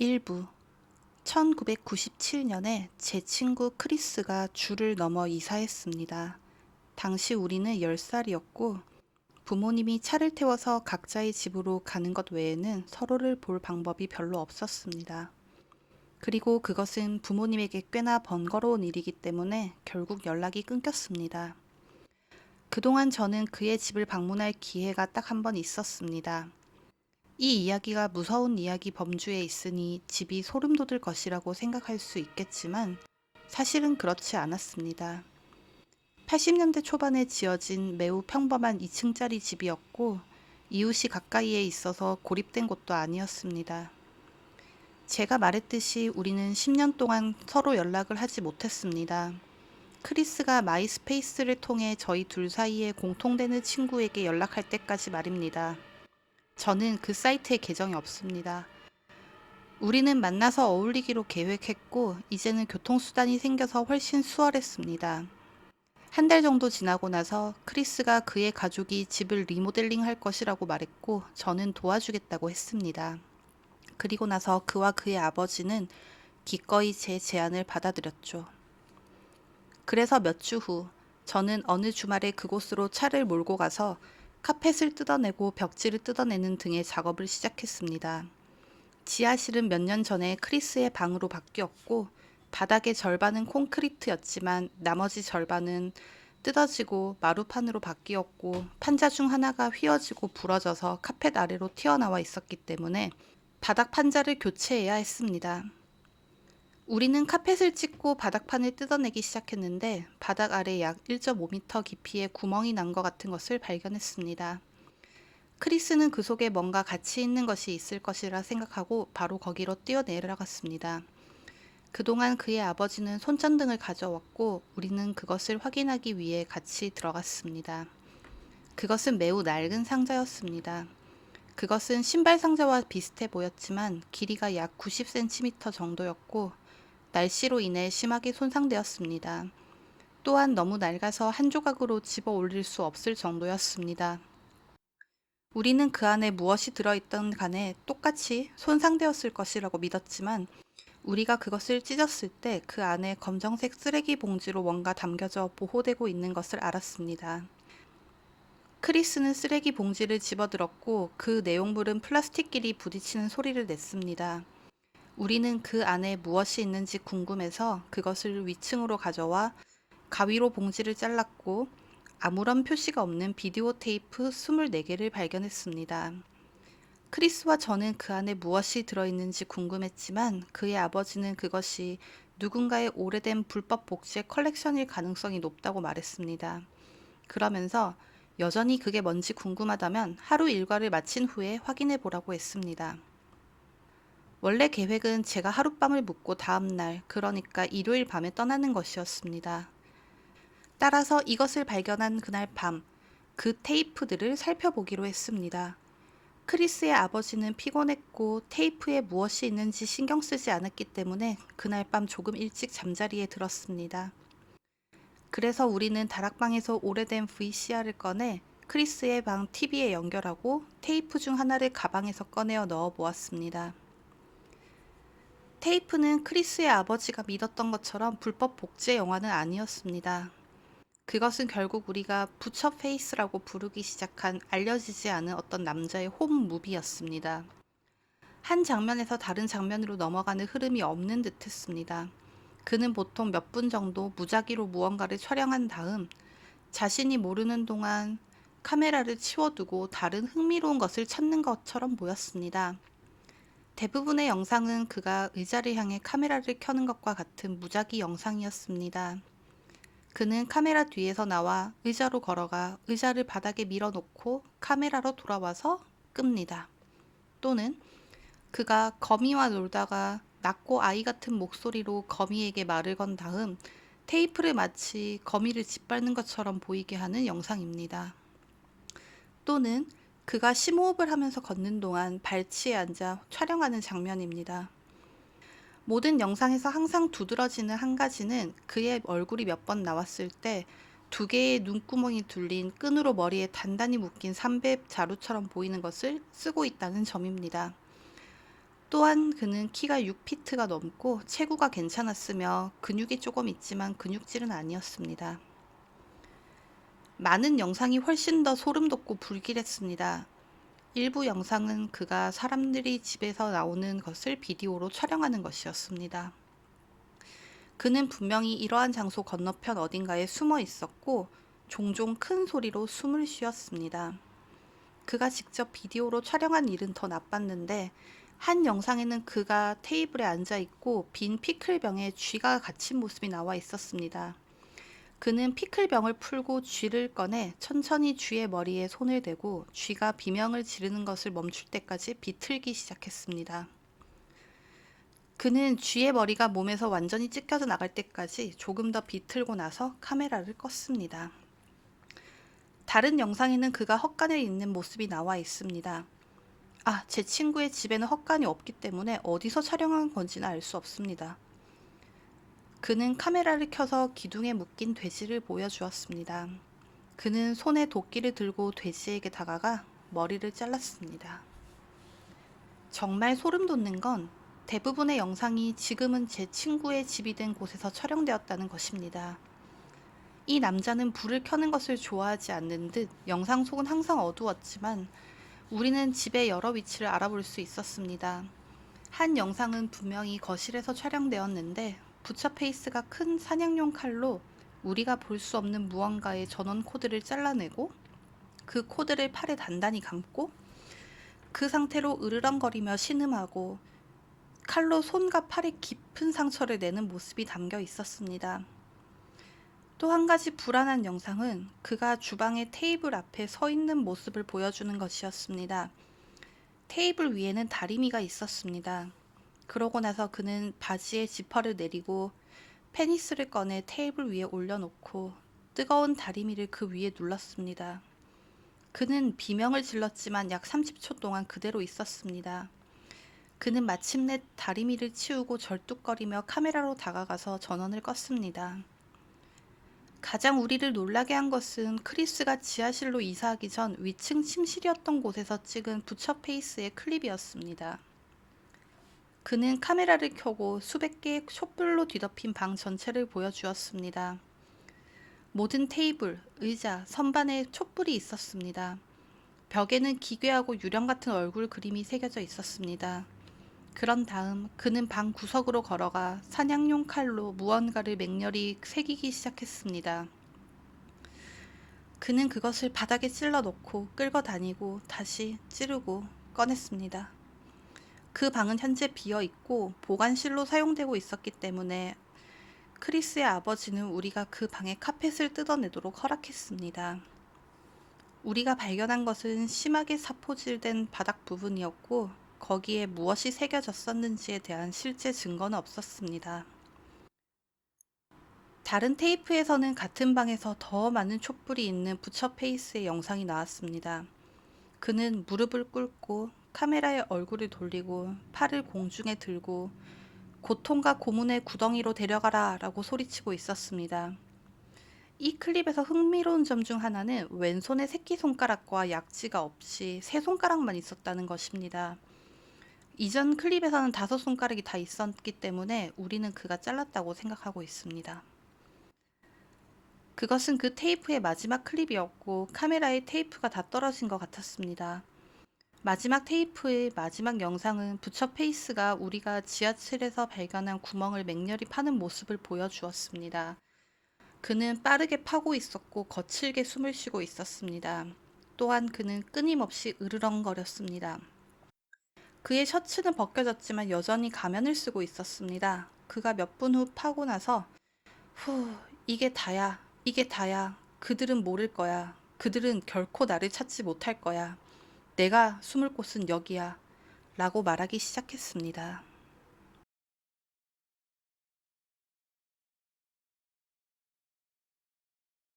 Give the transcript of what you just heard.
일부 1997년에 제 친구 크리스가 주를 넘어 이사했습니다. 당시 우리는 10살이었고 부모님이 차를 태워서 각자의 집으로 가는 것 외에는 서로를 볼 방법이 별로 없었습니다. 그리고 그것은 부모님에게 꽤나 번거로운 일이기 때문에 결국 연락이 끊겼습니다. 그동안 저는 그의 집을 방문할 기회가 딱 한 번 있었습니다. 이 이야기가 무서운 이야기 범주에 있으니 집이 소름 돋을 것이라고 생각할 수 있겠지만 사실은 그렇지 않았습니다. 80년대 초반에 지어진 매우 평범한 2층짜리 집이었고 이웃이 가까이에 있어서 고립된 곳도 아니었습니다. 제가 말했듯이 우리는 10년 동안 서로 연락을 하지 못했습니다. 크리스가 마이스페이스를 통해 저희 둘 사이에 공통되는 친구에게 연락할 때까지 말입니다. 저는 그 사이트에 계정이 없습니다. 우리는 만나서 어울리기로 계획했고 이제는 교통수단이 생겨서 훨씬 수월했습니다. 한 달 정도 지나고 나서 크리스가 그의 가족이 집을 리모델링 할 것이라고 말했고 저는 도와주겠다고 했습니다. 그리고 나서 그와 그의 아버지는 기꺼이 제 제안을 받아들였죠. 그래서 몇 주 후 저는 어느 주말에 그곳으로 차를 몰고 가서 카펫을 뜯어내고 벽지를 뜯어내는 등의 작업을 시작했습니다. 지하실은 몇 년 전에 크리스의 방으로 바뀌었고 바닥의 절반은 콘크리트였지만 나머지 절반은 뜯어지고 마루판으로 바뀌었고 판자 중 하나가 휘어지고 부러져서 카펫 아래로 튀어나와 있었기 때문에 바닥 판자를 교체해야 했습니다. 우리는 카펫을 찢고 바닥판을 뜯어내기 시작했는데 바닥 아래 약 1.5m 깊이의 구멍이 난 것 같은 것을 발견했습니다. 크리스는 그 속에 뭔가 가치 있는 것이 있을 것이라 생각하고 바로 거기로 뛰어내려갔습니다. 그동안 그의 아버지는 손전등을 가져왔고 우리는 그것을 확인하기 위해 같이 들어갔습니다. 그것은 매우 낡은 상자였습니다. 그것은 신발 상자와 비슷해 보였지만 길이가 약 90cm 정도였고 날씨로 인해 심하게 손상되었습니다. 또한 너무 낡아서 한 조각으로 집어 올릴 수 없을 정도였습니다. 우리는 그 안에 무엇이 들어있던 간에 똑같이 손상되었을 것이라고 믿었지만 우리가 그것을 찢었을 때 그 안에 검정색 쓰레기 봉지로 뭔가 담겨져 보호되고 있는 것을 알았습니다. 크리스는 쓰레기 봉지를 집어들었고 그 내용물은 플라스틱끼리 부딪히는 소리를 냈습니다. 우리는 그 안에 무엇이 있는지 궁금해서 그것을 위층으로 가져와 가위로 봉지를 잘랐고 아무런 표시가 없는 비디오 테이프 24개를 발견했습니다. 크리스와 저는 그 안에 무엇이 들어있는지 궁금했지만 그의 아버지는 그것이 누군가의 오래된 불법 복제 컬렉션일 가능성이 높다고 말했습니다. 그러면서 여전히 그게 뭔지 궁금하다면 하루 일과를 마친 후에 확인해 보라고 했습니다. 원래 계획은 제가 하룻밤을 묵고 다음날, 그러니까 일요일 밤에 떠나는 것이었습니다. 따라서 이것을 발견한 그날 밤, 그 테이프들을 살펴보기로 했습니다. 크리스의 아버지는 피곤했고 테이프에 무엇이 있는지 신경 쓰지 않았기 때문에 그날 밤 조금 일찍 잠자리에 들었습니다. 그래서 우리는 다락방에서 오래된 VCR을 꺼내 크리스의 방 TV에 연결하고 테이프 중 하나를 가방에서 꺼내어 넣어 보았습니다. 테이프는 크리스의 아버지가 믿었던 것처럼 불법 복제 영화는 아니었습니다. 그것은 결국 우리가 부처 페이스라고 부르기 시작한 알려지지 않은 어떤 남자의 홈 무비였습니다. 한 장면에서 다른 장면으로 넘어가는 흐름이 없는 듯 했습니다. 그는 보통 몇 분 정도 무작위로 무언가를 촬영한 다음 자신이 모르는 동안 카메라를 치워두고 다른 흥미로운 것을 찾는 것처럼 보였습니다. 대부분의 영상은 그가 의자를 향해 카메라를 켜는 것과 같은 무작위 영상이었습니다. 그는 카메라 뒤에서 나와 의자로 걸어가 의자를 바닥에 밀어놓고 카메라로 돌아와서 끕니다. 또는 그가 거미와 놀다가 낮고 아이 같은 목소리로 거미에게 말을 건 다음 테이프를 마치 거미를 짓밟는 것처럼 보이게 하는 영상입니다. 또는 그가 심호흡을 하면서 걷는 동안 발치에 앉아 촬영하는 장면입니다. 모든 영상에서 항상 두드러지는 한 가지는 그의 얼굴이 몇 번 나왔을 때 두 개의 눈구멍이 둘린 끈으로 머리에 단단히 묶인 삼배 자루처럼 보이는 것을 쓰고 있다는 점입니다. 또한 그는 키가 6피트가 넘고 체구가 괜찮았으며 근육이 조금 있지만 근육질은 아니었습니다. 많은 영상이 훨씬 더 소름 돋고 불길했습니다. 일부 영상은 그가 사람들이 집에서 나오는 것을 비디오로 촬영하는 것이었습니다. 그는 분명히 이러한 장소 건너편 어딘가에 숨어 있었고 종종 큰 소리로 숨을 쉬었습니다. 그가 직접 비디오로 촬영한 일은 더 나빴는데 한 영상에는 그가 테이블에 앉아 있고 빈 피클병에 쥐가 갇힌 모습이 나와 있었습니다. 그는 피클병을 풀고 쥐를 꺼내 천천히 쥐의 머리에 손을 대고 쥐가 비명을 지르는 것을 멈출 때까지 비틀기 시작했습니다. 그는 쥐의 머리가 몸에서 완전히 찢겨져 나갈 때까지 조금 더 비틀고 나서 카메라를 껐습니다. 다른 영상에는 그가 헛간에 있는 모습이 나와 있습니다. 제 친구의 집에는 헛간이 없기 때문에 어디서 촬영한 건지는 알 수 없습니다. 그는 카메라를 켜서 기둥에 묶인 돼지를 보여주었습니다. 그는 손에 도끼를 들고 돼지에게 다가가 머리를 잘랐습니다. 정말 소름 돋는 건 대부분의 영상이 지금은 제 친구의 집이 된 곳에서 촬영되었다는 것입니다. 이 남자는 불을 켜는 것을 좋아하지 않는 듯 영상 속은 항상 어두웠지만 우리는 집의 여러 위치를 알아볼 수 있었습니다. 한 영상은 분명히 거실에서 촬영되었는데 부처 페이스가 큰 사냥용 칼로 우리가 볼 수 없는 무언가의 전원 코드를 잘라내고 그 코드를 팔에 단단히 감고 그 상태로 으르렁거리며 신음하고 칼로 손과 팔에 깊은 상처를 내는 모습이 담겨 있었습니다. 또 한 가지 불안한 영상은 그가 주방의 테이블 앞에 서 있는 모습을 보여주는 것이었습니다. 테이블 위에는 다리미가 있었습니다. 그러고 나서 그는 바지의 지퍼를 내리고 페니스를 꺼내 테이블 위에 올려놓고 뜨거운 다리미를 그 위에 눌렀습니다. 그는 비명을 질렀지만 약 30초 동안 그대로 있었습니다. 그는 마침내 다리미를 치우고 절뚝거리며 카메라로 다가가서 전원을 껐습니다. 가장 우리를 놀라게 한 것은 크리스가 지하실로 이사하기 전 위층 침실이었던 곳에서 찍은 부처 페이스의 클립이었습니다. 그는 카메라를 켜고 수백 개의 촛불로 뒤덮인 방 전체를 보여주었습니다. 모든 테이블, 의자, 선반에 촛불이 있었습니다. 벽에는 기괴하고 유령 같은 얼굴 그림이 새겨져 있었습니다. 그런 다음 그는 방 구석으로 걸어가 사냥용 칼로 무언가를 맹렬히 새기기 시작했습니다. 그는 그것을 바닥에 찔러 놓고 끌고 다니고 다시 찌르고 꺼냈습니다. 그 방은 현재 비어 있고 보관실로 사용되고 있었기 때문에 크리스의 아버지는 우리가 그 방의 카펫을 뜯어내도록 허락했습니다. 우리가 발견한 것은 심하게 사포질된 바닥 부분이었고 거기에 무엇이 새겨졌었는지에 대한 실제 증거는 없었습니다. 다른 테이프에서는 같은 방에서 더 많은 촛불이 있는 부처 페이스의 영상이 나왔습니다. 그는 무릎을 꿇고 카메라에 얼굴을 돌리고 팔을 공중에 들고 고통과 고문의 구덩이로 데려가라 라고 소리치고 있었습니다. 이 클립에서 흥미로운 점 중 하나는 왼손의 새끼손가락과 약지가 없이 세 손가락만 있었다는 것입니다. 이전 클립에서는 5손가락이 다 있었기 때문에 우리는 그가 잘랐다고 생각하고 있습니다. 그것은 그 테이프의 마지막 클립이었고 카메라에 테이프가 다 떨어진 것 같았습니다. 마지막 테이프의 마지막 영상은 부처 페이스가 우리가 지하철에서 발견한 구멍을 맹렬히 파는 모습을 보여주었습니다. 그는 빠르게 파고 있었고 거칠게 숨을 쉬고 있었습니다. 또한 그는 끊임없이 으르렁거렸습니다. 그의 셔츠는 벗겨졌지만 여전히 가면을 쓰고 있었습니다. 그가 몇 분 후 파고 나서 이게 다야. 이게 다야. 그들은 모를 거야. 그들은 결코 나를 찾지 못할 거야. 내가 숨을 곳은 여기야. 라고 말하기 시작했습니다.